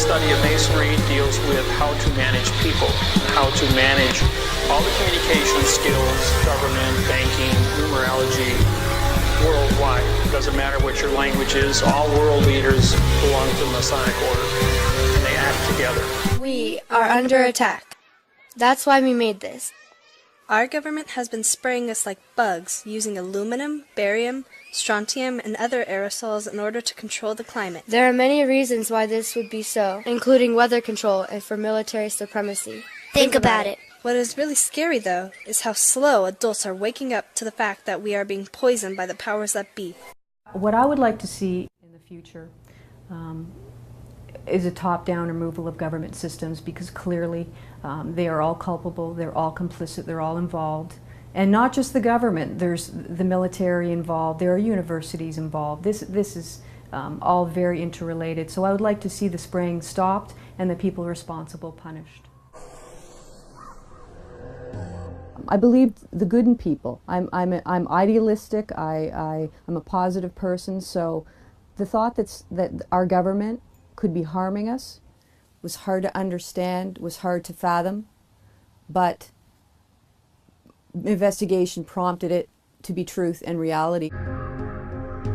study of masonry deals with how to manage people, how to manage all the communication skills, government, banking, numerology, worldwide. It doesn't matter what your language is, all world leaders belong to the Masonic Order, and they act together. We are under attack. That's why we made this. Our government has been spraying us like bugs, using aluminum, barium, strontium, and other aerosols in order to control the climate. There are many reasons why this would be so, including weather control and for military supremacy. Think about it. What is really scary, though, is how slow adults are waking up to the fact that we are being poisoned by the powers that be. What I would like to see in the future is a top-down removal of government systems, because clearly they are all culpable, they're all complicit, they're all involved. And not just the government, there's the military involved, there are universities involved. This is all very interrelated. So I would like to see the spraying stopped and the people responsible punished. I believe the good in people. I'm idealistic, I'm a positive person, so the thought that our government could be harming us was hard to understand, was hard to fathom, but investigation prompted it to be truth and reality.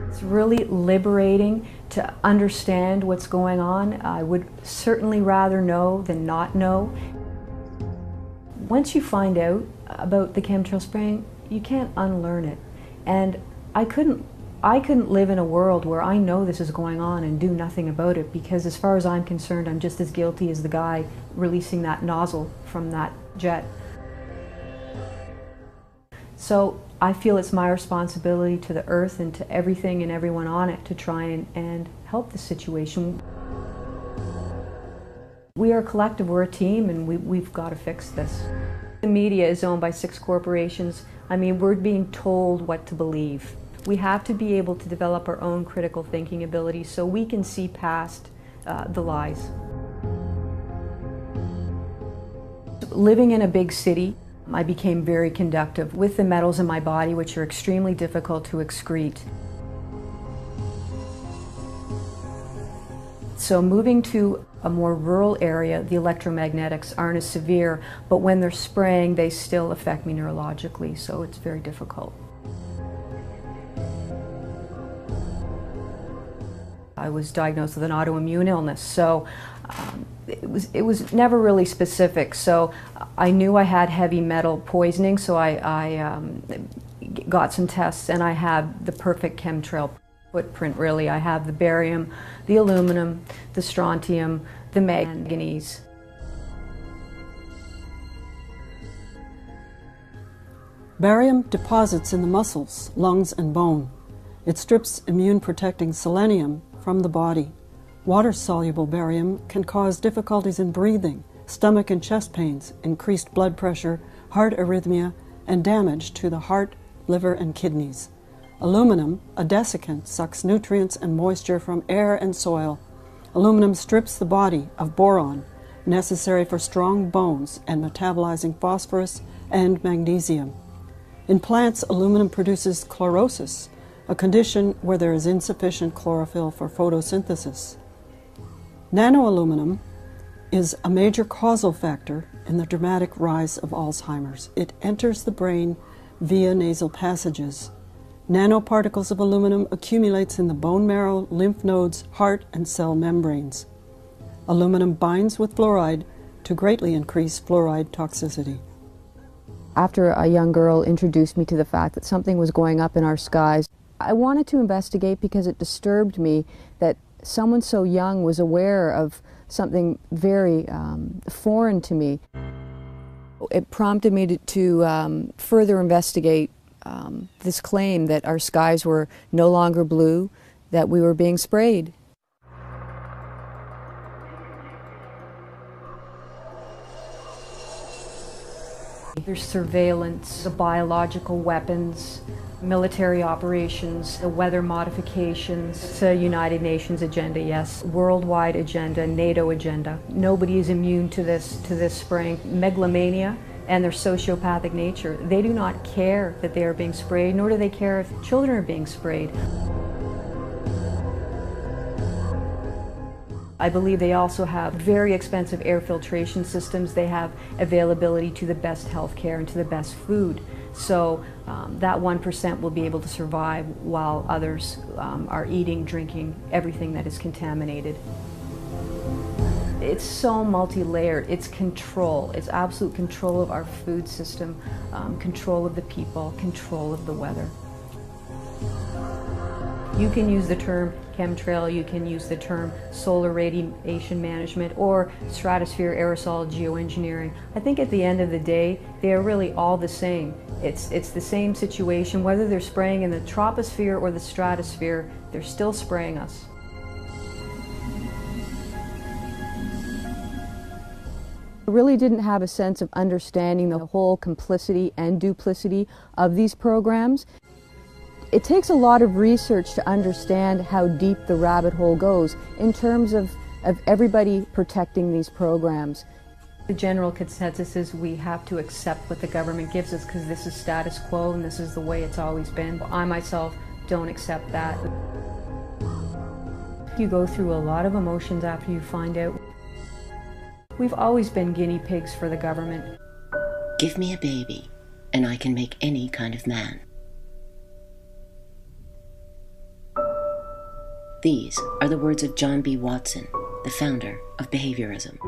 It's really liberating to understand what's going on. I would certainly rather know than not know. Once you find out about the chemtrail spraying, you can't unlearn it. And I couldn't live in a world where I know this is going on and do nothing about it, because as far as I'm concerned, I'm just as guilty as the guy releasing that nozzle from that jet. So I feel it's my responsibility to the earth and to everything and everyone on it to try and help the situation. We are a collective, we're a team, and we've got to fix this. The media is owned by 6 corporations. I mean, we're being told what to believe. We have to be able to develop our own critical thinking abilities so we can see past the lies. Living in a big city, I became very conductive with the metals in my body, which are extremely difficult to excrete. So moving to a more rural area, the electromagnetics aren't as severe, but when they're spraying, they still affect me neurologically, so it's very difficult. I was diagnosed with an autoimmune illness, so it was never really specific. So I knew I had heavy metal poisoning, so I got some tests, and I have the perfect chemtrail footprint, really. I have the barium, the aluminum, the strontium, the manganese. Barium deposits in the muscles, lungs, and bone. It strips immune-protecting selenium from the body. Water-soluble barium can cause difficulties in breathing, stomach and chest pains, increased blood pressure, heart arrhythmia, and damage to the heart, liver, and kidneys. Aluminum, a desiccant, sucks nutrients and moisture from air and soil. Aluminum strips the body of boron, necessary for strong bones and metabolizing phosphorus and magnesium. In plants, aluminum produces chlorosis, a condition where there is insufficient chlorophyll for photosynthesis. Nanoaluminum is a major causal factor in the dramatic rise of Alzheimer's. It enters the brain via nasal passages. Nanoparticles of aluminum accumulates in the bone marrow, lymph nodes, heart, and cell membranes. Aluminum binds with fluoride to greatly increase fluoride toxicity. After a young girl introduced me to the fact that something was going up in our skies, I wanted to investigate because it disturbed me that someone so young was aware of something very foreign to me. It prompted me to further investigate this claim that our skies were no longer blue, that we were being sprayed. There's surveillance, the biological weapons, military operations, the weather modifications. It's a United Nations agenda, yes, worldwide agenda, NATO agenda. Nobody is immune to this spraying. Megalomania and their sociopathic nature. They do not care that they are being sprayed, nor do they care if children are being sprayed. I believe they also have very expensive air filtration systems. They have availability to the best health care and to the best food. So that 1% will be able to survive while others are eating, drinking everything that is contaminated. It's so multi-layered. It's control. It's absolute control of our food system, control of the people, control of the weather. You can use the term chemtrail, you can use the term solar radiation management or stratosphere aerosol geoengineering. I think at the end of the day, they are really all the same. It's the same situation, whether they're spraying in the troposphere or the stratosphere, they're still spraying us. I really didn't have a sense of understanding the whole complicity and duplicity of these programs. It takes a lot of research to understand how deep the rabbit hole goes in terms of everybody protecting these programs. The general consensus is we have to accept what the government gives us because this is status quo and this is the way it's always been. I myself don't accept that. You go through a lot of emotions after you find out. We've always been guinea pigs for the government. Give me a baby, and I can make any kind of man. These are the words of John B. Watson, the founder of behaviorism.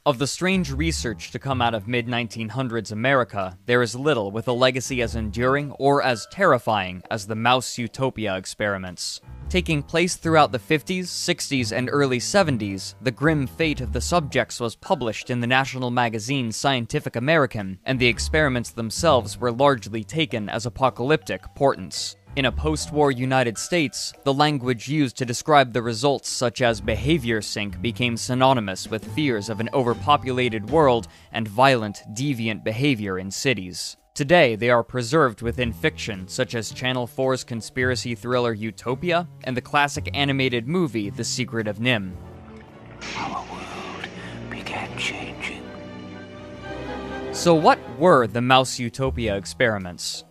Of the strange research to come out of mid-1900s America, there is little with a legacy as enduring or as terrifying as the mouse Utopia experiments. Taking place throughout the 50s, 60s, and early 70s, the grim fate of the subjects was published in the national magazine Scientific American, and the experiments themselves were largely taken as apocalyptic portents. In a post-war United States, the language used to describe the results such as behavior sync became synonymous with fears of an overpopulated world and violent, deviant behavior in cities. Today, they are preserved within fiction, such as Channel 4's conspiracy thriller Utopia and the classic animated movie The Secret of NIMH. Our world began changing. So what were the mouse Utopia experiments?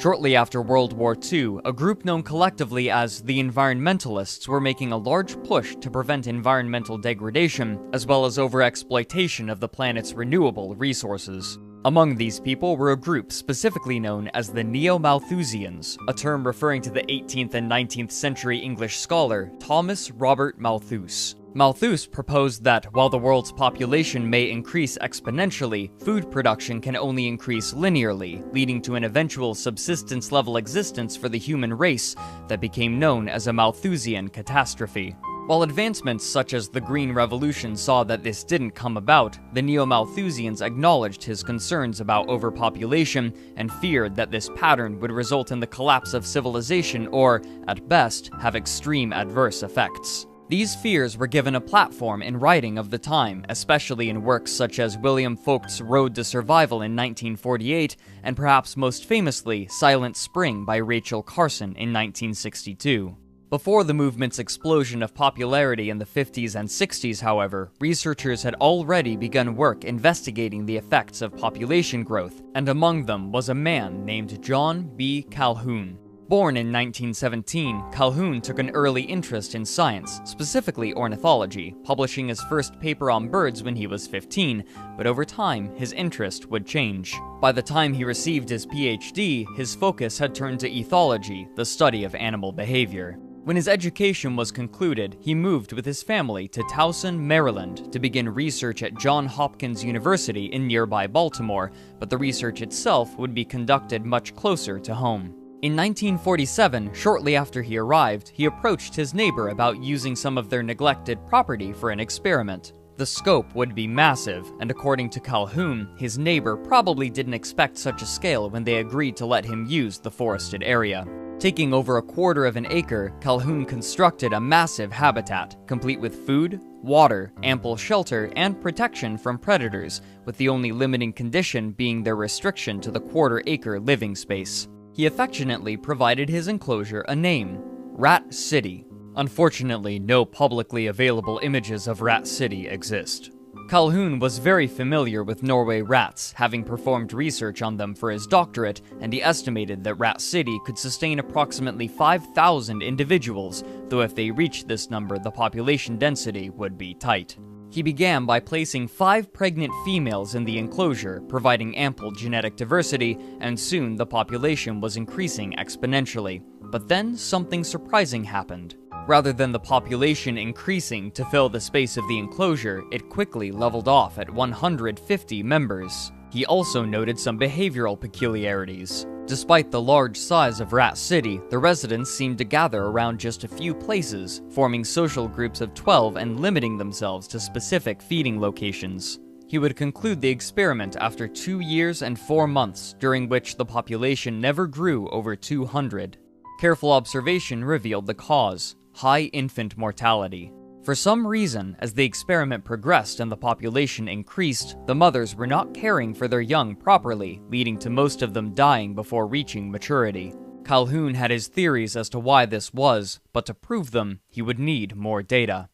Shortly after World War II, a group known collectively as the Environmentalists were making a large push to prevent environmental degradation, as well as overexploitation of the planet's renewable resources. Among these people were a group specifically known as the Neo-Malthusians, a term referring to the 18th and 19th century English scholar Thomas Robert Malthus. Malthus proposed that, while the world's population may increase exponentially, food production can only increase linearly, leading to an eventual subsistence-level existence for the human race that became known as a Malthusian catastrophe. While advancements such as the Green Revolution saw that this didn't come about, the Neo-Malthusians acknowledged his concerns about overpopulation and feared that this pattern would result in the collapse of civilization or, at best, have extreme adverse effects. These fears were given a platform in writing of the time, especially in works such as William Folkt's Road to Survival in 1948, and perhaps most famously, Silent Spring by Rachel Carson in 1962. Before the movement's explosion of popularity in the 50s and 60s, however, researchers had already begun work investigating the effects of population growth, and among them was a man named John B. Calhoun. Born in 1917, Calhoun took an early interest in science, specifically ornithology, publishing his first paper on birds when he was 15, but over time, his interest would change. By the time he received his PhD, his focus had turned to ethology, the study of animal behavior. When his education was concluded, he moved with his family to Towson, Maryland, to begin research at Johns Hopkins University in nearby Baltimore, but the research itself would be conducted much closer to home. In 1947, shortly after he arrived, he approached his neighbor about using some of their neglected property for an experiment. The scope would be massive, and according to Calhoun, his neighbor probably didn't expect such a scale when they agreed to let him use the forested area. Taking over 1/4 of an acre, Calhoun constructed a massive habitat, complete with food, water, ample shelter, and protection from predators, with the only limiting condition being their restriction to the 1/4 acre living space. He affectionately provided his enclosure a name, Rat City. Unfortunately, no publicly available images of Rat City exist. Calhoun was very familiar with Norway rats, having performed research on them for his doctorate, and he estimated that Rat City could sustain approximately 5,000 individuals, though if they reached this number, the population density would be tight. He began by placing 5 pregnant females in the enclosure, providing ample genetic diversity, and soon the population was increasing exponentially. But then something surprising happened. Rather than the population increasing to fill the space of the enclosure, it quickly leveled off at 150 members. He also noted some behavioral peculiarities. Despite the large size of Rat City, the residents seemed to gather around just a few places, forming social groups of 12 and limiting themselves to specific feeding locations. He would conclude the experiment after 2 years and 4 months, during which the population never grew over 200. Careful observation revealed the cause: high infant mortality. For some reason, as the experiment progressed and the population increased, the mothers were not caring for their young properly, leading to most of them dying before reaching maturity. Calhoun had his theories as to why this was, but to prove them, he would need more data.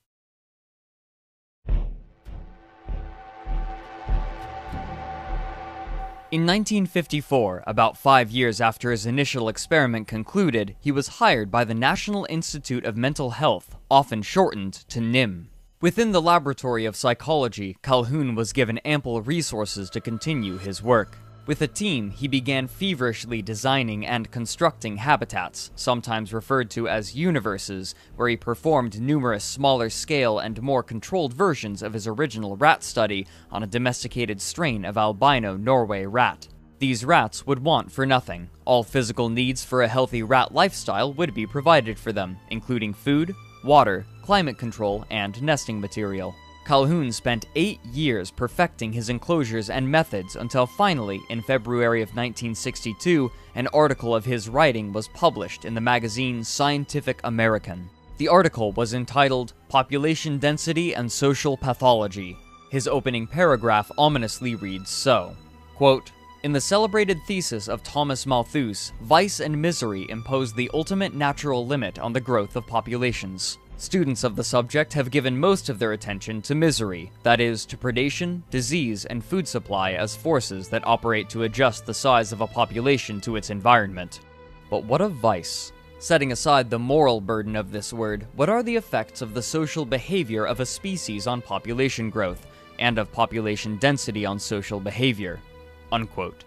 In 1954, about 5 years after his initial experiment concluded, he was hired by the National Institute of Mental Health, often shortened to NIM. Within the laboratory of psychology, Calhoun was given ample resources to continue his work. With a team, he began feverishly designing and constructing habitats, sometimes referred to as universes, where he performed numerous smaller-scale and more controlled versions of his original rat study on a domesticated strain of albino Norway rat. These rats would want for nothing. All physical needs for a healthy rat lifestyle would be provided for them, including food, water, climate control, and nesting material. Calhoun spent 8 years perfecting his enclosures and methods until finally, in February of 1962, an article of his writing was published in the magazine Scientific American. The article was entitled "Population Density and Social Pathology." His opening paragraph ominously reads so, quote, "In the celebrated thesis of Thomas Malthus, vice and misery impose the ultimate natural limit on the growth of populations. Students of the subject have given most of their attention to misery, that is, to predation, disease, and food supply as forces that operate to adjust the size of a population to its environment. But what of vice? Setting aside the moral burden of this word, what are the effects of the social behavior of a species on population growth, and of population density on social behavior?" Unquote.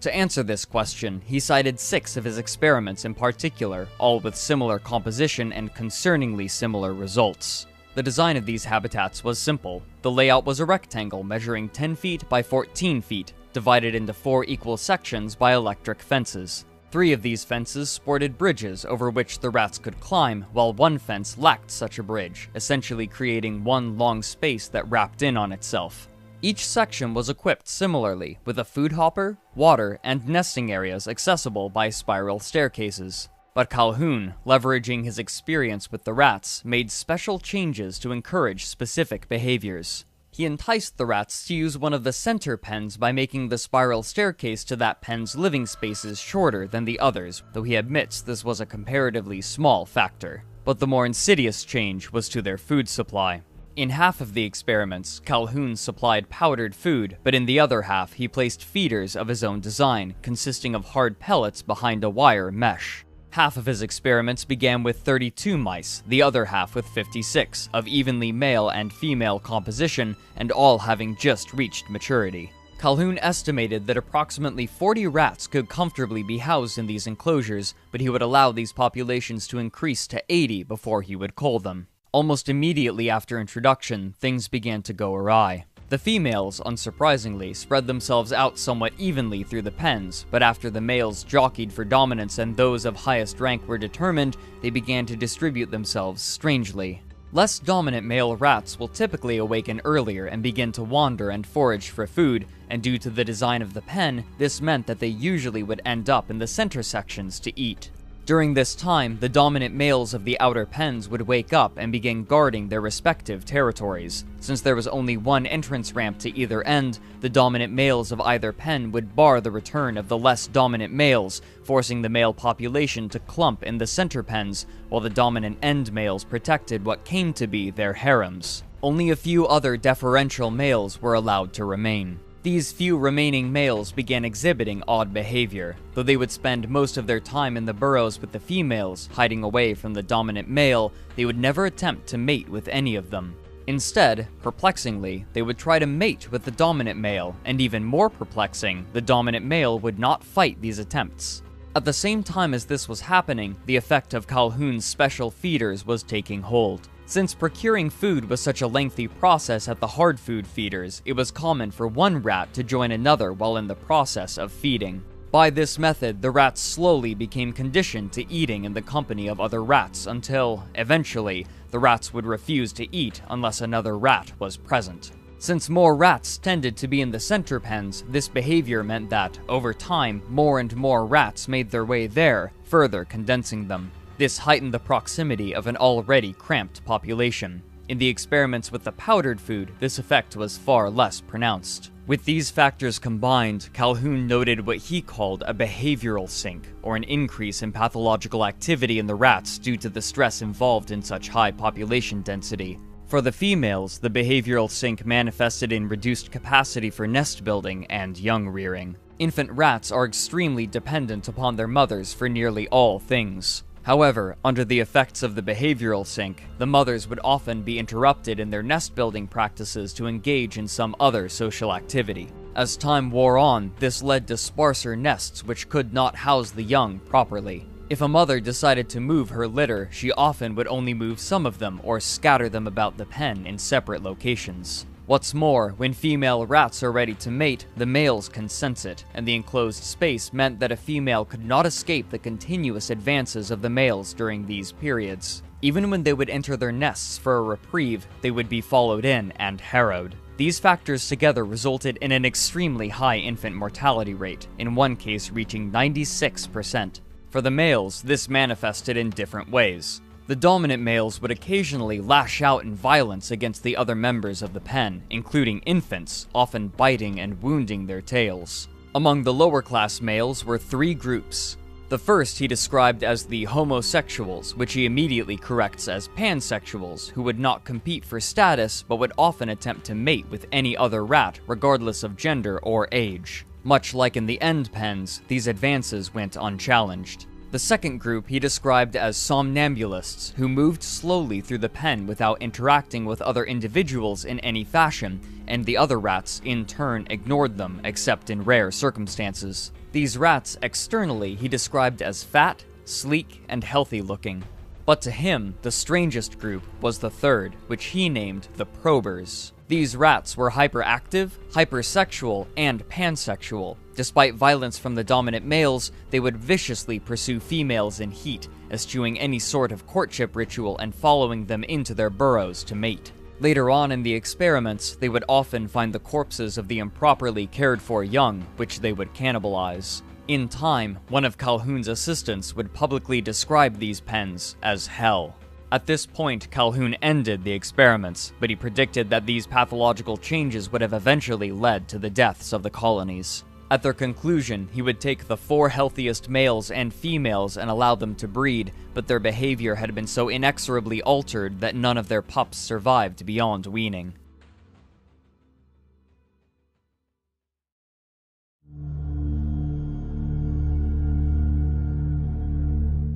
To answer this question, he cited 6 of his experiments in particular, all with similar composition and concerningly similar results. The design of these habitats was simple. The layout was a rectangle measuring 10 feet by 14 feet, divided into 4 equal sections by electric fences. 3 of these fences sported bridges over which the rats could climb, while one fence lacked such a bridge, essentially creating one long space that wrapped in on itself. Each section was equipped similarly, with a food hopper, water, and nesting areas accessible by spiral staircases. But Calhoun, leveraging his experience with the rats, made special changes to encourage specific behaviors. He enticed the rats to use one of the center pens by making the spiral staircase to that pen's living spaces shorter than the others, though he admits this was a comparatively small factor. But the more insidious change was to their food supply. In half of the experiments, Calhoun supplied powdered food, but in the other half he placed feeders of his own design, consisting of hard pellets behind a wire mesh. Half of his experiments began with 32 mice, the other half with 56, of evenly male and female composition, and all having just reached maturity. Calhoun estimated that approximately 40 rats could comfortably be housed in these enclosures, but he would allow these populations to increase to 80 before he would cull them. Almost immediately after introduction, things began to go awry. The females, unsurprisingly, spread themselves out somewhat evenly through the pens, but after the males jockeyed for dominance and those of highest rank were determined, they began to distribute themselves strangely. Less dominant male rats will typically awaken earlier and begin to wander and forage for food, and due to the design of the pen, this meant that they usually would end up in the center sections to eat. During this time, the dominant males of the outer pens would wake up and begin guarding their respective territories. Since there was only one entrance ramp to either end, the dominant males of either pen would bar the return of the less dominant males, forcing the male population to clump in the center pens, while the dominant end males protected what came to be their harems. Only a few other deferential males were allowed to remain. These few remaining males began exhibiting odd behavior. Though they would spend most of their time in the burrows with the females, hiding away from the dominant male, they would never attempt to mate with any of them. Instead, perplexingly, they would try to mate with the dominant male, and even more perplexing, the dominant male would not fight these attempts. At the same time as this was happening, the effect of Calhoun's special feeders was taking hold. Since procuring food was such a lengthy process at the hard food feeders, it was common for one rat to join another while in the process of feeding. By this method, the rats slowly became conditioned to eating in the company of other rats until, eventually, the rats would refuse to eat unless another rat was present. Since more rats tended to be in the center pens, this behavior meant that, over time, more and more rats made their way there, further condensing them. This heightened the proximity of an already cramped population. In the experiments with the powdered food, this effect was far less pronounced. With these factors combined, Calhoun noted what he called a behavioral sink, or an increase in pathological activity in the rats due to the stress involved in such high population density. For the females, the behavioral sink manifested in reduced capacity for nest building and young rearing. Infant rats are extremely dependent upon their mothers for nearly all things. However, under the effects of the behavioral sink, the mothers would often be interrupted in their nest-building practices to engage in some other social activity. As time wore on, this led to sparser nests which could not house the young properly. If a mother decided to move her litter, she often would only move some of them or scatter them about the pen in separate locations. What's more, when female rats are ready to mate, the males can sense it, and the enclosed space meant that a female could not escape the continuous advances of the males during these periods. Even when they would enter their nests for a reprieve, they would be followed in and harrowed. These factors together resulted in an extremely high infant mortality rate, in one case reaching 96%. For the males, this manifested in different ways. The dominant males would occasionally lash out in violence against the other members of the pen, including infants, often biting and wounding their tails. Among the lower-class males were three groups. The first he described as the homosexuals, which he immediately corrects as pansexuals, who would not compete for status but would often attempt to mate with any other rat, regardless of gender or age. Much like in the end pens, these advances went unchallenged. The second group he described as somnambulists, who moved slowly through the pen without interacting with other individuals in any fashion, and the other rats, in turn, ignored them, except in rare circumstances. These rats, externally, he described as fat, sleek, and healthy-looking. But to him, the strangest group was the third, which he named the probers. These rats were hyperactive, hypersexual, and pansexual. Despite violence from the dominant males, they would viciously pursue females in heat, eschewing any sort of courtship ritual and following them into their burrows to mate. Later on in the experiments, they would often find the corpses of the improperly cared for young, which they would cannibalize. In time, one of Calhoun's assistants would publicly describe these pens as hell. At this point, Calhoun ended the experiments, but he predicted that these pathological changes would have eventually led to the deaths of the colonies. At their conclusion, he would take the 4 healthiest males and females and allow them to breed, but their behavior had been so inexorably altered that none of their pups survived beyond weaning.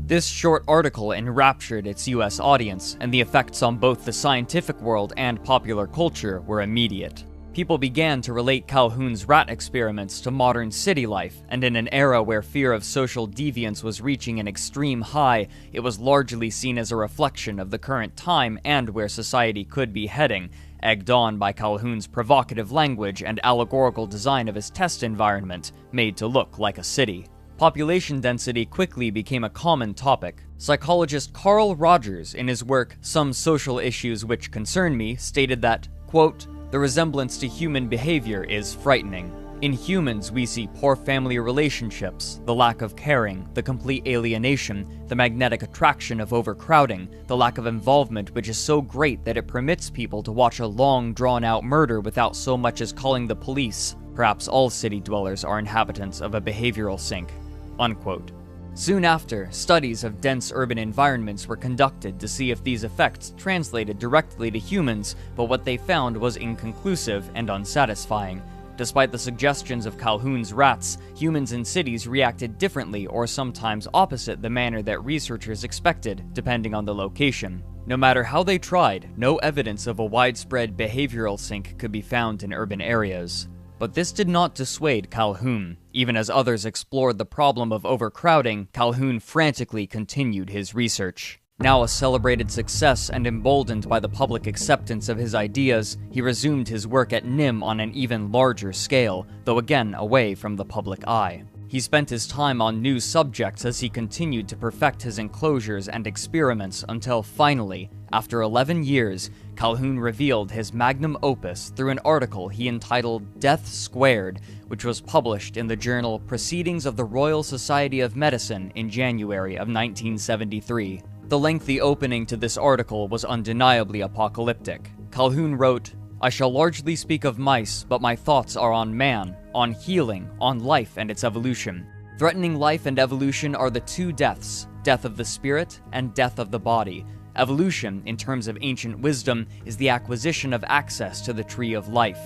This short article enraptured its US audience, and the effects on both the scientific world and popular culture were immediate. People began to relate Calhoun's rat experiments to modern city life, and in an era where fear of social deviance was reaching an extreme high, it was largely seen as a reflection of the current time and where society could be heading, egged on by Calhoun's provocative language and allegorical design of his test environment, made to look like a city. Population density quickly became a common topic. Psychologist Carl Rogers, in his work Some Social Issues Which Concern Me, stated that, quote, "The resemblance to human behavior is frightening. In humans, we see poor family relationships, the lack of caring, the complete alienation, the magnetic attraction of overcrowding, the lack of involvement which is so great that it permits people to watch a long, drawn-out murder without so much as calling the police. Perhaps all city dwellers are inhabitants of a behavioral sink." Unquote. Soon after, studies of dense urban environments were conducted to see if these effects translated directly to humans, but what they found was inconclusive and unsatisfying. Despite the suggestions of Calhoun's rats, humans in cities reacted differently or sometimes opposite the manner that researchers expected, depending on the location. No matter how they tried, no evidence of a widespread behavioral sync could be found in urban areas. But this did not dissuade Calhoun. Even as others explored the problem of overcrowding, Calhoun frantically continued his research. Now a celebrated success and emboldened by the public acceptance of his ideas, he resumed his work at NIM on an even larger scale, though again away from the public eye. He spent his time on new subjects as he continued to perfect his enclosures and experiments until finally, after 11 years, Calhoun revealed his magnum opus through an article he entitled Death Squared, which was published in the journal Proceedings of the Royal Society of Medicine in January of 1973. The lengthy opening to this article was undeniably apocalyptic. Calhoun wrote, "I shall largely speak of mice, but my thoughts are on man, on healing, on life and its evolution. Threatening life and evolution are the two deaths, death of the spirit and death of the body. Evolution, in terms of ancient wisdom, is the acquisition of access to the tree of life."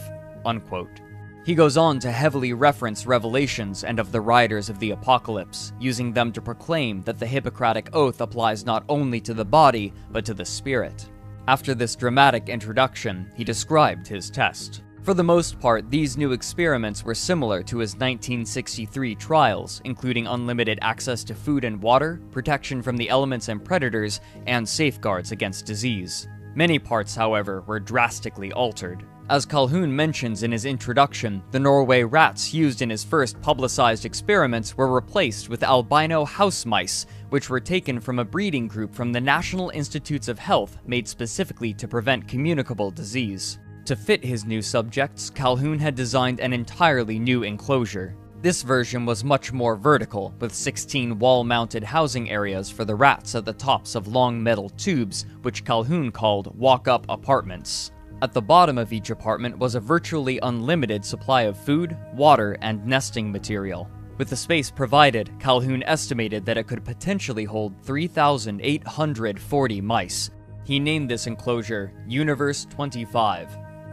Unquote. He goes on to heavily reference revelations and of the riders of the apocalypse, using them to proclaim that the Hippocratic Oath applies not only to the body, but to the spirit. After this dramatic introduction, he described his test. For the most part, these new experiments were similar to his 1963 trials, including unlimited access to food and water, protection from the elements and predators, and safeguards against disease. Many parts, however, were drastically altered. As Calhoun mentions in his introduction, the Norway rats used in his first publicized experiments were replaced with albino house mice, which were taken from a breeding group from the National Institutes of Health made specifically to prevent communicable disease. To fit his new subjects, Calhoun had designed an entirely new enclosure. This version was much more vertical, with 16 wall-mounted housing areas for the rats at the tops of long metal tubes, which Calhoun called walk-up apartments. At the bottom of each apartment was a virtually unlimited supply of food, water, and nesting material. With the space provided, Calhoun estimated that it could potentially hold 3,840 mice. He named this enclosure Universe 25.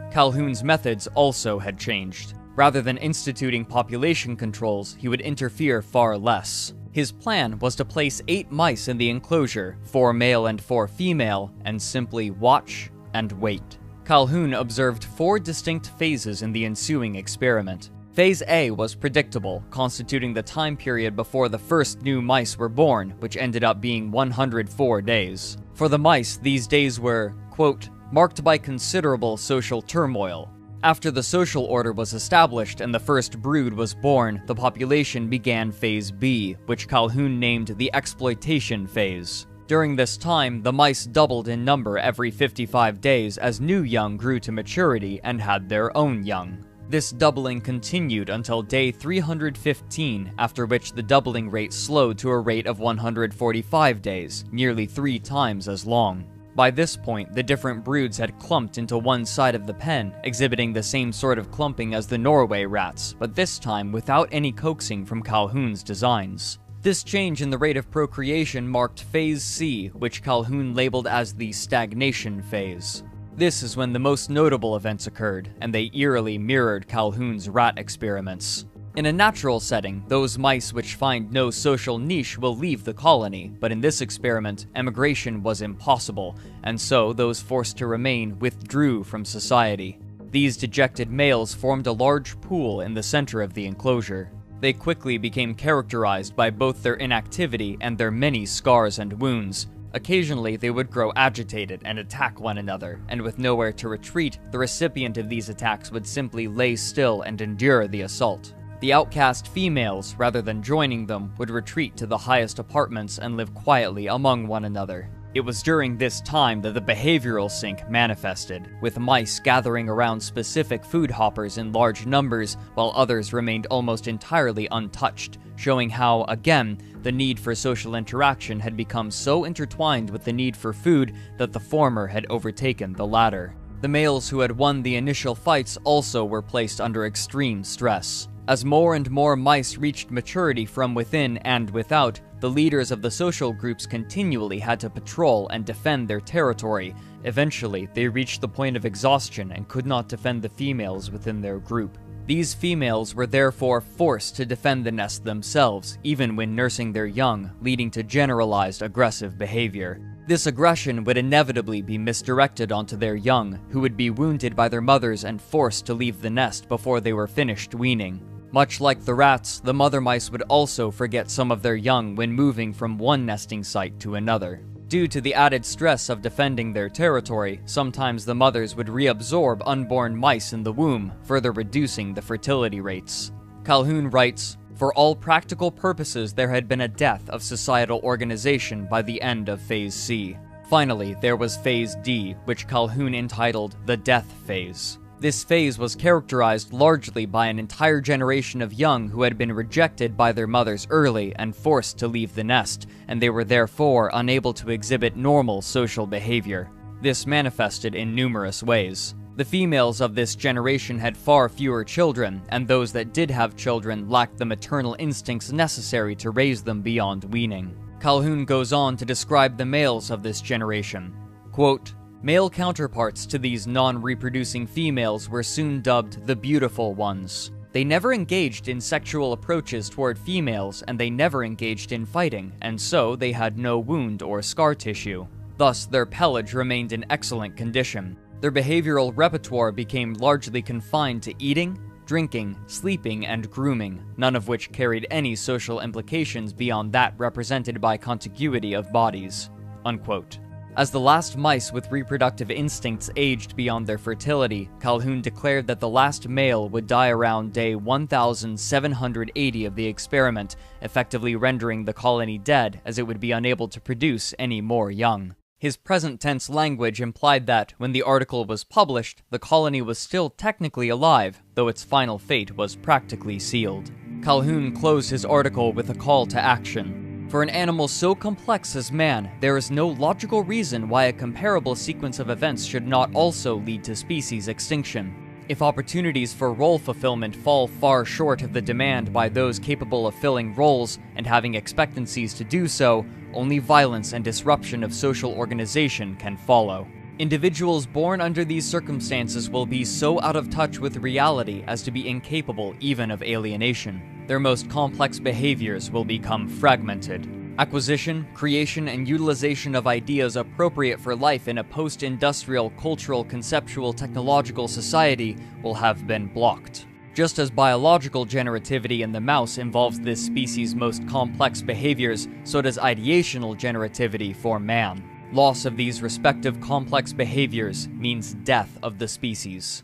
Calhoun's methods also had changed. Rather than instituting population controls, he would interfere far less. His plan was to place 8 mice in the enclosure, 4 male and 4 female, and simply watch and wait. Calhoun observed 4 distinct phases in the ensuing experiment. Phase A was predictable, constituting the time period before the first new mice were born, which ended up being 104 days. For the mice, these days were, quote, marked by considerable social turmoil. After the social order was established and the first brood was born, the population began Phase B, which Calhoun named the exploitation phase. During this time, the mice doubled in number every 55 days as new young grew to maturity and had their own young. This doubling continued until day 315, after which the doubling rate slowed to a rate of 145 days, nearly 3 times as long. By this point, the different broods had clumped into one side of the pen, exhibiting the same sort of clumping as the Norway rats, but this time without any coaxing from Calhoun's designs. This change in the rate of procreation marked Phase C, which Calhoun labeled as the stagnation phase. This is when the most notable events occurred, and they eerily mirrored Calhoun's rat experiments. In a natural setting, those mice which find no social niche will leave the colony, but in this experiment, emigration was impossible, and so those forced to remain withdrew from society. These dejected males formed a large pool in the center of the enclosure. They quickly became characterized by both their inactivity and their many scars and wounds. Occasionally, they would grow agitated and attack one another, and with nowhere to retreat, the recipient of these attacks would simply lay still and endure the assault. The outcast females, rather than joining them, would retreat to the highest apartments and live quietly among one another. It was during this time that the behavioral sync manifested, with mice gathering around specific food hoppers in large numbers, while others remained almost entirely untouched, showing how, again, the need for social interaction had become so intertwined with the need for food that the former had overtaken the latter. The males who had won the initial fights also were placed under extreme stress. As more and more mice reached maturity from within and without, the leaders of the social groups continually had to patrol and defend their territory. Eventually, they reached the point of exhaustion and could not defend the females within their group. These females were therefore forced to defend the nest themselves, even when nursing their young, leading to generalized aggressive behavior. This aggression would inevitably be misdirected onto their young, who would be wounded by their mothers and forced to leave the nest before they were finished weaning. Much like the rats, the mother mice would also forget some of their young when moving from one nesting site to another. Due to the added stress of defending their territory, sometimes the mothers would reabsorb unborn mice in the womb, further reducing the fertility rates. Calhoun writes, "For all practical purposes, there had been a death of societal organization by the end of Phase C. Finally, there was Phase D, which Calhoun entitled the Death Phase. This phase was characterized largely by an entire generation of young who had been rejected by their mothers early and forced to leave the nest, and they were therefore unable to exhibit normal social behavior. This manifested in numerous ways. The females of this generation had far fewer children, and those that did have children lacked the maternal instincts necessary to raise them beyond weaning." Calhoun goes on to describe the males of this generation. Quote, "Male counterparts to these non-reproducing females were soon dubbed the beautiful ones. They never engaged in sexual approaches toward females, and they never engaged in fighting, and so they had no wound or scar tissue. Thus, their pelage remained in excellent condition. Their behavioral repertoire became largely confined to eating, drinking, sleeping, and grooming, none of which carried any social implications beyond that represented by contiguity of bodies." Unquote. As the last mice with reproductive instincts aged beyond their fertility, Calhoun declared that the last male would die around day 1780 of the experiment, effectively rendering the colony dead as it would be unable to produce any more young. His present tense language implied that, when the article was published, the colony was still technically alive, though its final fate was practically sealed. Calhoun closed his article with a call to action. "For an animal so complex as man, there is no logical reason why a comparable sequence of events should not also lead to species extinction. If opportunities for role fulfillment fall far short of the demand by those capable of filling roles and having expectancies to do so, only violence and disruption of social organization can follow. Individuals born under these circumstances will be so out of touch with reality as to be incapable even of alienation. Their most complex behaviors will become fragmented. Acquisition, creation, and utilization of ideas appropriate for life in a post-industrial, cultural, conceptual, technological society will have been blocked. Just as biological generativity in the mouse involves this species' most complex behaviors, so does ideational generativity for man. Loss of these respective complex behaviors means death of the species."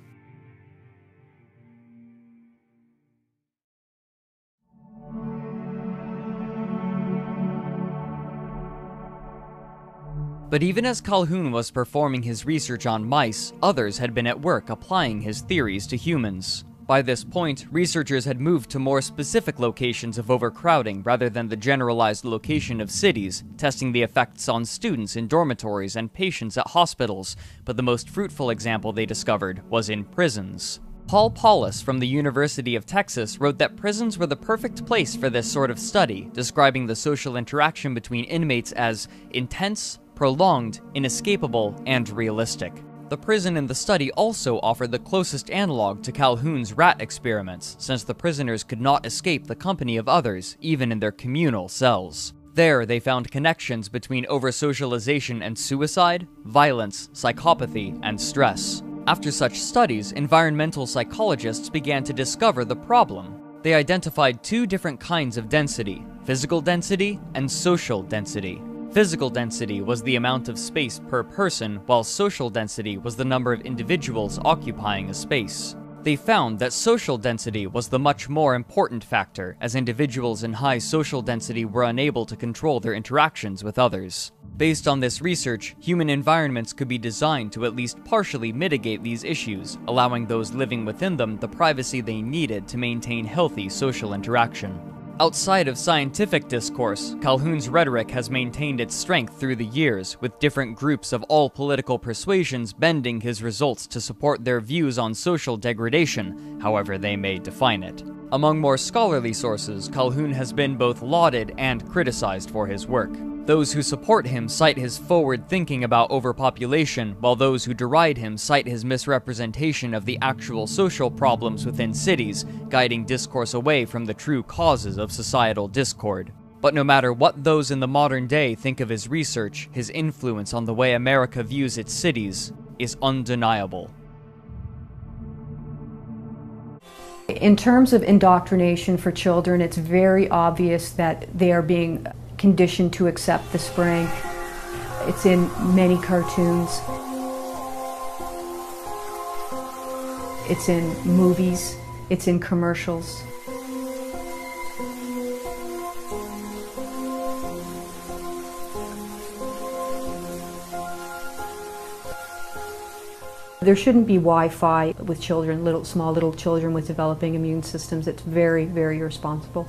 But even as Calhoun was performing his research on mice, others had been at work applying his theories to humans. By this point, researchers had moved to more specific locations of overcrowding rather than the generalized location of cities, testing the effects on students in dormitories and patients at hospitals, but the most fruitful example they discovered was in prisons. Paul Paulus from the University of Texas wrote that prisons were the perfect place for this sort of study, describing the social interaction between inmates as intense, prolonged, inescapable, and realistic. The prison in the study also offered the closest analog to Calhoun's rat experiments, since the prisoners could not escape the company of others, even in their communal cells. There, they found connections between over-socialization and suicide, violence, psychopathy, and stress. After such studies, environmental psychologists began to discover the problem. They identified two different kinds of density: physical density and social density. Physical density was the amount of space per person, while social density was the number of individuals occupying a space. They found that social density was the much more important factor, as individuals in high social density were unable to control their interactions with others. Based on this research, human environments could be designed to at least partially mitigate these issues, allowing those living within them the privacy they needed to maintain healthy social interaction. Outside of scientific discourse, Calhoun's rhetoric has maintained its strength through the years, with different groups of all political persuasions bending his results to support their views on social degradation, however they may define it. Among more scholarly sources, Calhoun has been both lauded and criticized for his work. Those who support him cite his forward thinking about overpopulation, while those who deride him cite his misrepresentation of the actual social problems within cities, guiding discourse away from the true causes of societal discord. But no matter what those in the modern day think of his research, his influence on the way America views its cities is undeniable. In terms of indoctrination for children, it's very obvious that they are being conditioned to accept the spraying. It's in many cartoons. It's in movies. It's in commercials. There shouldn't be Wi-Fi with children, small little children with developing immune systems. It's very, very irresponsible.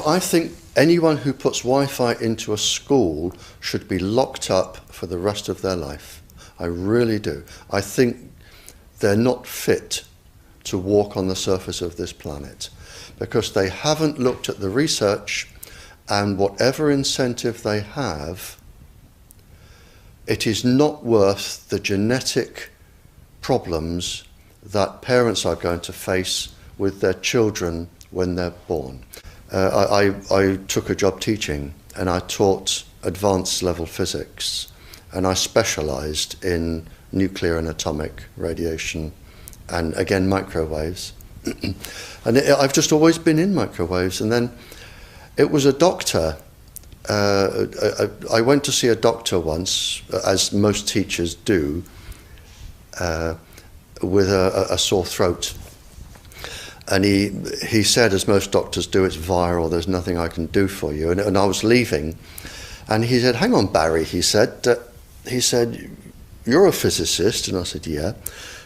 I think anyone who puts Wi-Fi into a school should be locked up for the rest of their life. I really do. I think they're not fit to walk on the surface of this planet because they haven't looked at the research, and whatever incentive they have, it is not worth the genetic problems that parents are going to face with their children when they're born. I took a job teaching, and I taught advanced level physics, and I specialized in nuclear and atomic radiation and again microwaves. And I've just always been in microwaves. And then it was a doctor, I went to see a doctor once, as most teachers do, with a sore throat. And he said, as most doctors do, it's viral, there's nothing I can do for you. And I was leaving, and he said, hang on, Barry, he said, you're a physicist? And I said, yeah.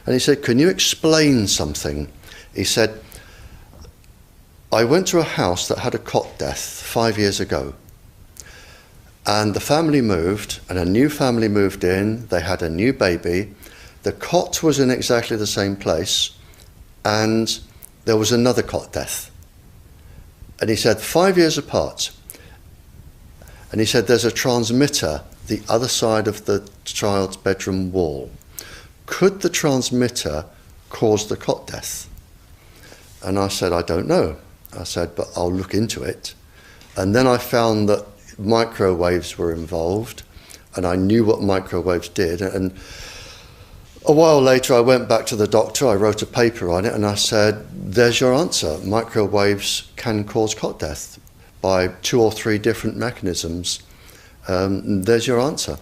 And he said, can you explain something? He said, I went to a house that had a cot death 5 years ago. And the family moved, and a new family moved in, they had a new baby. The cot was in exactly the same place, and there was another cot death. And he said, 5 years apart. And he said, there's a transmitter the other side of the child's bedroom wall. Could the transmitter cause the cot death? And I said, I don't know. I said, but I'll look into it. And then I found that microwaves were involved, and I knew what microwaves did. And a while later, I went back to the doctor, I wrote a paper on it, and I said, there's your answer. Microwaves can cause cot death by 2 or 3 different mechanisms. There's your answer.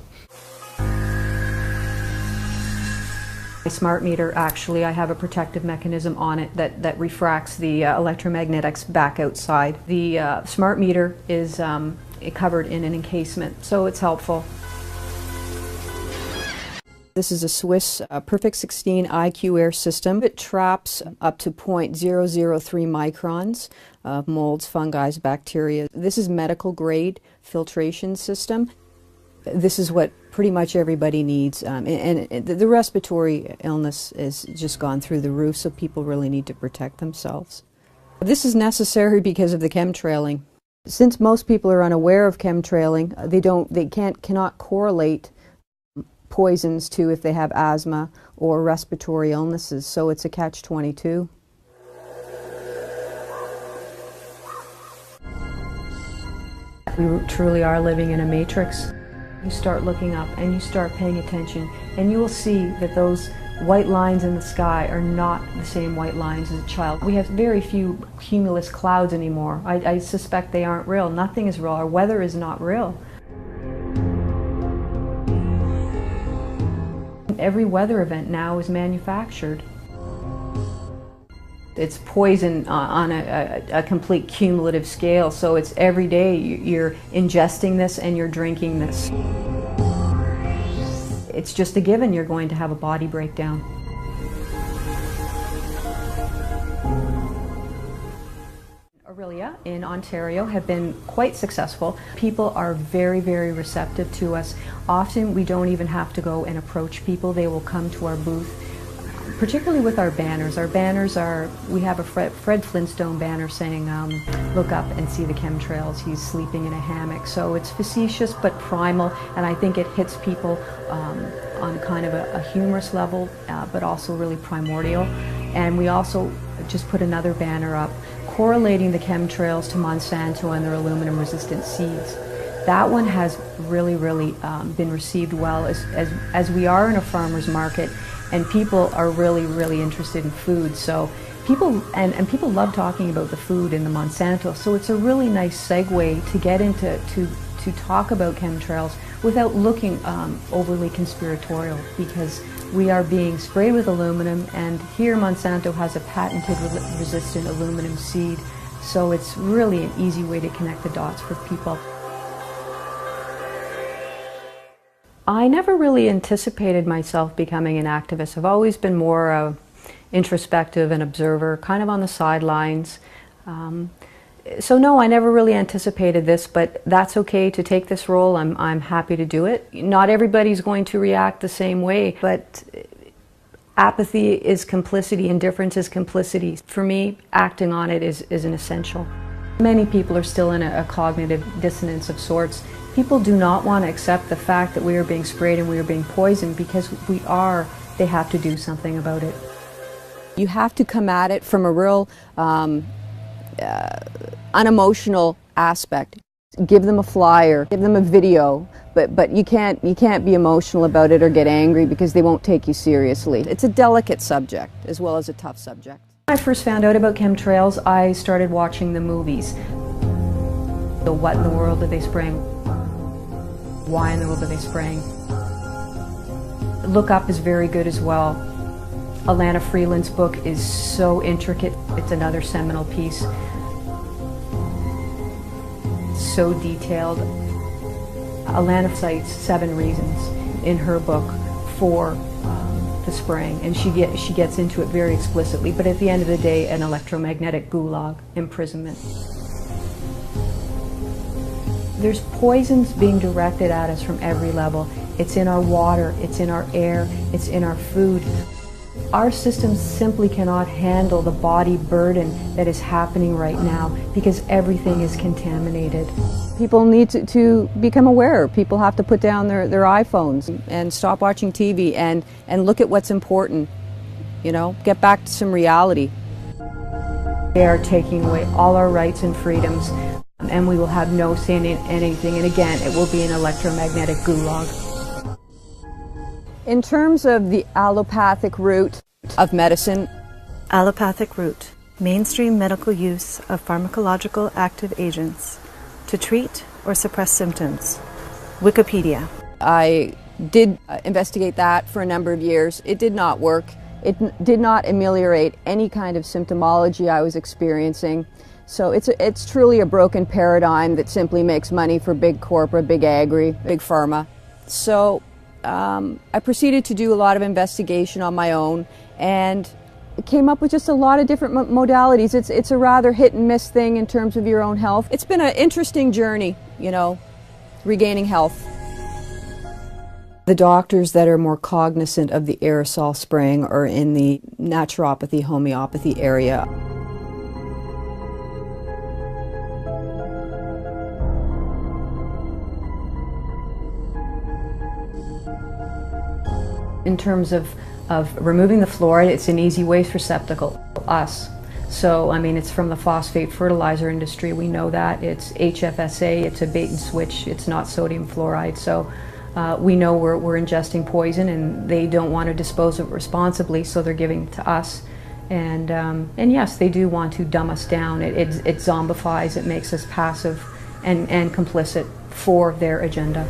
My smart meter, actually, I have a protective mechanism on it that refracts the electromagnetics back outside. The smart meter is covered in an encasement, so it's helpful. This is a Swiss Perfect 16 IQ Air system. It traps up to 0.003 microns of molds, fungi, bacteria. This is medical grade filtration system. This is what pretty much everybody needs. And the respiratory illness has just gone through the roof, so people really need to protect themselves. This is necessary because of the chemtrailing. Since most people are unaware of chemtrailing, they cannot correlate poisons to if they have asthma or respiratory illnesses, so it's a catch-22. We truly are living in a matrix. You start looking up and you start paying attention, and you will see that those white lines in the sky are not the same white lines as a child. We have very few cumulus clouds anymore. I suspect they aren't real. Nothing is real. Our weather is not real. Every weather event now is manufactured. It's poison on a complete cumulative scale, so it's every day you're ingesting this and you're drinking this. It's just a given you're going to have a body breakdown. Aurelia in Ontario have been quite successful. People are very, very receptive to us. Often we don't even have to go and approach people. They will come to our booth, particularly with our banners. Our banners are, we have a Fred Flintstone banner saying, look up and see the chemtrails, he's sleeping in a hammock. So it's facetious but primal, and I think it hits people on kind of a humorous level, but also really primordial. And we also just put another banner up correlating the chemtrails to Monsanto and their aluminum-resistant seeds. That one has really, really been received well as we are in a farmer's market, and people are really, really interested in food. So people, and people love talking about the food and the Monsanto, so it's a really nice segue to get into to talk about chemtrails without looking overly conspiratorial, because we are being sprayed with aluminum, and here Monsanto has a patented resistant aluminum seed, so it's really an easy way to connect the dots for people. I never really anticipated myself becoming an activist. I've always been more introspective and observer, kind of on the sidelines. So no, I never really anticipated this, but that's okay to take this role. I'm happy to do it. Not everybody's going to react the same way, but apathy is complicity, indifference is complicity. For me, acting on it is an essential. Many people are still in a cognitive dissonance of sorts. People do not want to accept the fact that we are being sprayed and we are being poisoned, because they have to do something about it. You have to come at it from a real unemotional aspect. Give them a flyer, give them a video, but you can't be emotional about it or get angry, because they won't take you seriously. It's a delicate subject as well as a tough subject. When I first found out about chemtrails, I started watching the movies. So what in the world are they spraying? Why in the world are they spraying? Look Up is very good as well. Alana Freeland's book is so intricate. It's another seminal piece. So detailed. Alana cites 7 reasons in her book for the spraying, and she gets into it very explicitly, but at the end of the day, an electromagnetic gulag, imprisonment. There's poisons being directed at us from every level. It's in our water, it's in our air, it's in our food. Our systems simply cannot handle the body burden that is happening right now, because everything is contaminated. People need to become aware. People have to put down their iPhones and stop watching TV and look at what's important. You know, get back to some reality. They are taking away all our rights and freedoms, and we will have no say in anything. And again, it will be an electromagnetic gulag. In terms of the allopathic route of medicine, allopathic route, mainstream medical use of pharmacological active agents to treat or suppress symptoms. Wikipedia. I did investigate that for a number of years. It did not work. It did not ameliorate any kind of symptomology I was experiencing. So it's truly a broken paradigm that simply makes money for big corporate, big agri, big pharma. So I proceeded to do a lot of investigation on my own, and came up with just a lot of different modalities. It's a rather hit and miss thing in terms of your own health. It's been an interesting journey, you know, regaining health. The doctors that are more cognizant of the aerosol spraying are in the naturopathy, homeopathy area. In terms of removing the fluoride, it's an easy waste receptacle, us. So, I mean, it's from the phosphate fertilizer industry. We know that. It's HFSA, it's a bait and switch, it's not sodium fluoride. So we know we're ingesting poison, and they don't want to dispose of it responsibly, so they're giving it to us. And yes, they do want to dumb us down. It zombifies, it makes us passive and complicit for their agenda.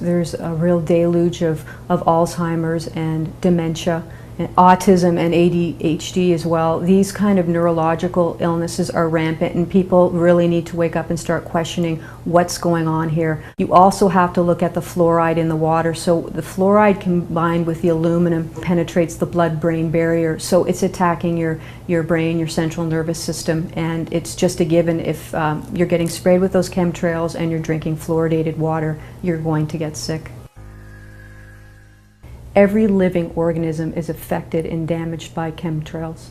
There's a real deluge of Alzheimer's and dementia And autism and ADHD as well. These kind of neurological illnesses are rampant, and people really need to wake up and start questioning what's going on here. You also have to look at the fluoride in the water. So the fluoride combined with the aluminum penetrates the blood-brain barrier, so it's attacking your brain, your central nervous system, and it's just a given. If you're getting sprayed with those chemtrails and you're drinking fluoridated water, you're going to get sick. Every living organism is affected and damaged by chemtrails.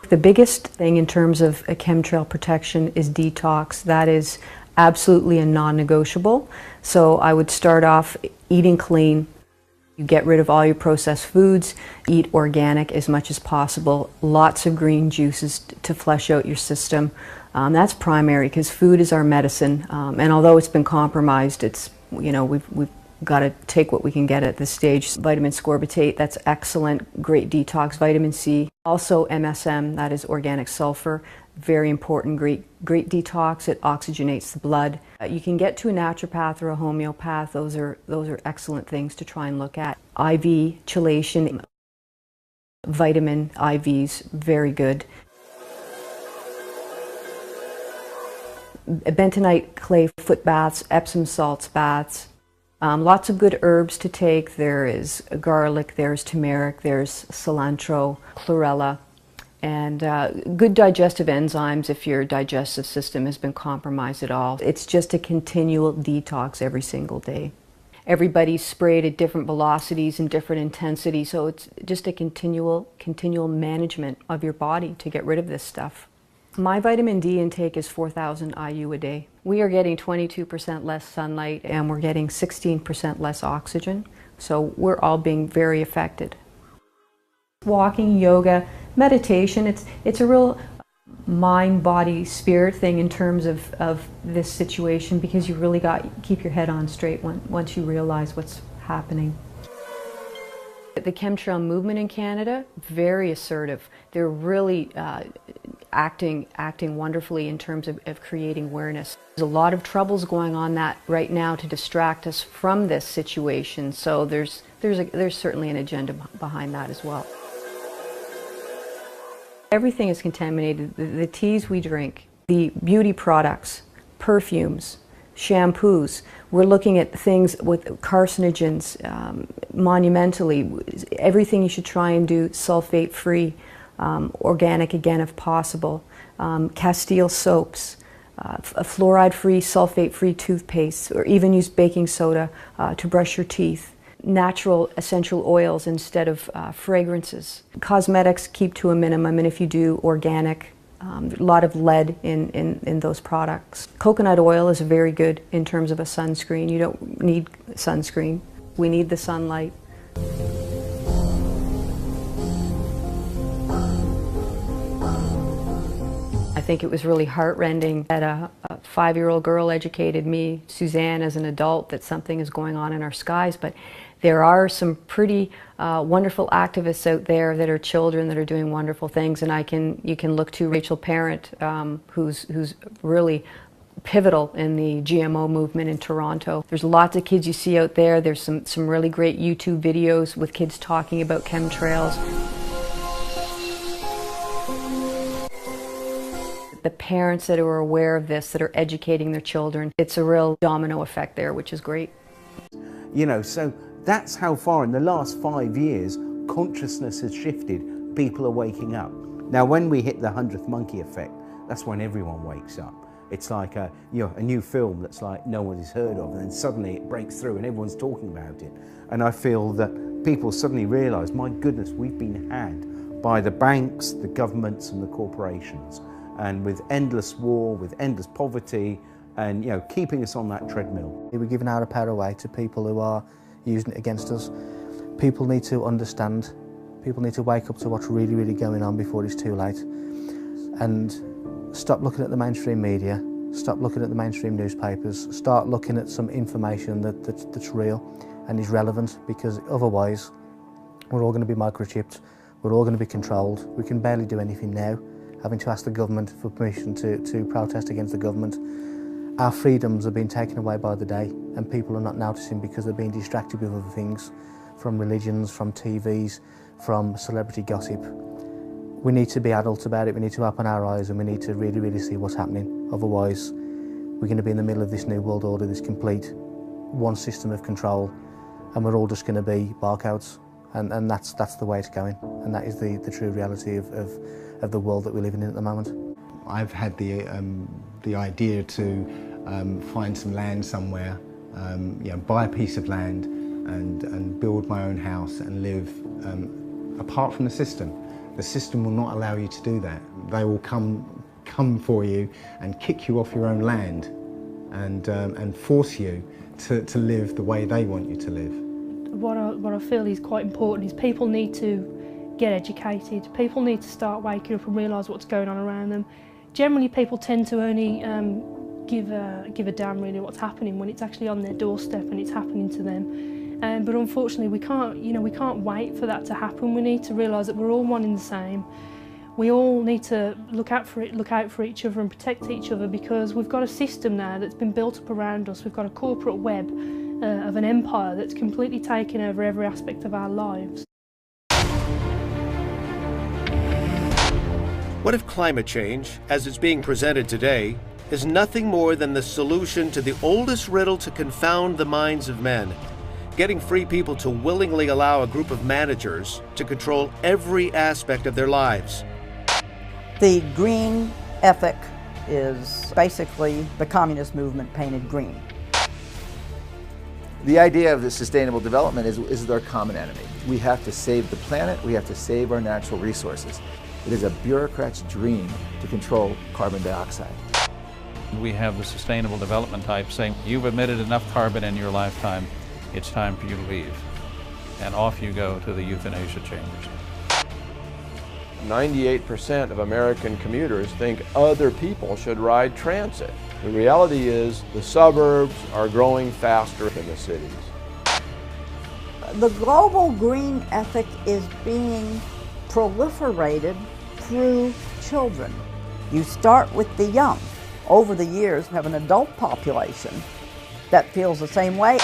The biggest thing in terms of a chemtrail protection is detox. That is absolutely a non-negotiable. So I would start off eating clean. You get rid of all your processed foods, eat organic as much as possible, lots of green juices to flush out your system. That's primary because food is our medicine, and although it's been compromised, it's, you know, we've got to take what we can get at this stage. Vitamin ascorbitate, that's excellent, great detox. Vitamin C, also MSM, that is organic sulfur, very important, great detox. It oxygenates the blood. You can get to a naturopath or a homeopath. Those are excellent things to try and look at. IV chelation, vitamin IVs, very good. Bentonite clay foot baths, Epsom salts baths. Lots of good herbs to take. There is garlic, there's turmeric, there's cilantro, chlorella, and good digestive enzymes if your digestive system has been compromised at all. It's just a continual detox every single day. Everybody's sprayed at different velocities and different intensities, so it's just a continual management of your body to get rid of this stuff. My vitamin D intake is 4,000 IU a day. We are getting 22% less sunlight and we're getting 16% less oxygen, so we're all being very affected. Walking, yoga, meditation, it's a real mind, body, spirit thing in terms of this situation, because you really got to keep your head on straight once you realize what's happening. The chemtrail movement in Canada, very assertive. They're really acting wonderfully in terms of creating awareness. There's a lot of troubles going on that right now to distract us from this situation, so there's certainly an agenda behind that as well. Everything is contaminated. The teas we drink, the beauty products, perfumes, shampoos. We're looking at things with carcinogens monumentally. Everything you should try and do sulfate-free, organic again if possible. Castile soaps, a fluoride-free, sulfate-free toothpaste, or even use baking soda to brush your teeth. Natural essential oils instead of fragrances. Cosmetics keep to a minimum, and if you do organic, a lot of lead in those products. Coconut oil is very good in terms of a sunscreen. You don't need sunscreen. We need the sunlight. I think it was really heartrending that a 5-year-old girl educated me, Suzanne, as an adult, that something is going on in our skies, but there are some pretty wonderful activists out there that are children that are doing wonderful things, and you can look to Rachel Parent, who's really pivotal in the GMO movement in Toronto. There's lots of kids you see out there. There's some really great YouTube videos with kids talking about chemtrails. The parents that are aware of this, that are educating their children, it's a real domino effect there, which is great. You know, so that's how far in the last 5 years consciousness has shifted. People are waking up. Now when we hit the 100th monkey effect, that's when everyone wakes up. It's like a new film that's like no one has heard of, and then suddenly it breaks through and everyone's talking about it. And I feel that people suddenly realise, my goodness, we've been had by the banks, the governments and the corporations, and with endless war, with endless poverty, and keeping us on that treadmill. We're giving our power away to people who are using it against us. People need to understand. People need to wake up to what's really, really going on before it's too late. And stop looking at the mainstream media, stop looking at the mainstream newspapers, start looking at some information that's real and is relevant, because otherwise we're all going to be microchipped, we're all going to be controlled. We can barely do anything now, having to ask the government for permission to protest against the government. Our freedoms are being taken away by the day, and people are not noticing because they're being distracted with other things. from religions, from TVs, from celebrity gossip. We need to be adult about it, we need to open our eyes, and we need to really, really see what's happening. Otherwise, we're going to be in the middle of this new world order, this complete one system of control, and we're all just going to be barcodes. And that's the way it's going, and that is the true reality of the world that we're living in at the moment. I've had the idea to find some land somewhere, buy a piece of land and build my own house and live apart from the system. The system will not allow you to do that. They will come for you and kick you off your own land and force you to live the way they want you to live. What I feel is quite important is people need to get educated. People need to start waking up and realise what's going on around them. Generally, people tend to only give a damn really what's happening when it's actually on their doorstep and it's happening to them. But unfortunately, we can't wait for that to happen. We need to realise that we're all one and the same. We all need to look out for each other and protect each other, because we've got a system now that's been built up around us. We've got a corporate web of an empire that's completely taken over every aspect of our lives. What if climate change, as it's being presented today, is nothing more than the solution to the oldest riddle to confound the minds of men? Getting free people to willingly allow a group of managers to control every aspect of their lives. The green ethic is basically the communist movement painted green. The idea of the sustainable development is our common enemy. We have to save the planet, we have to save our natural resources. It is a bureaucrat's dream to control carbon dioxide. We have the sustainable development type saying, you've emitted enough carbon in your lifetime, it's time for you to leave. And off you go to the euthanasia chambers. 98% of American commuters think other people should ride transit. The reality is the suburbs are growing faster than the cities. The global green ethic is being proliferated through children. You start with the young. Over the years, we have an adult population that feels the same way.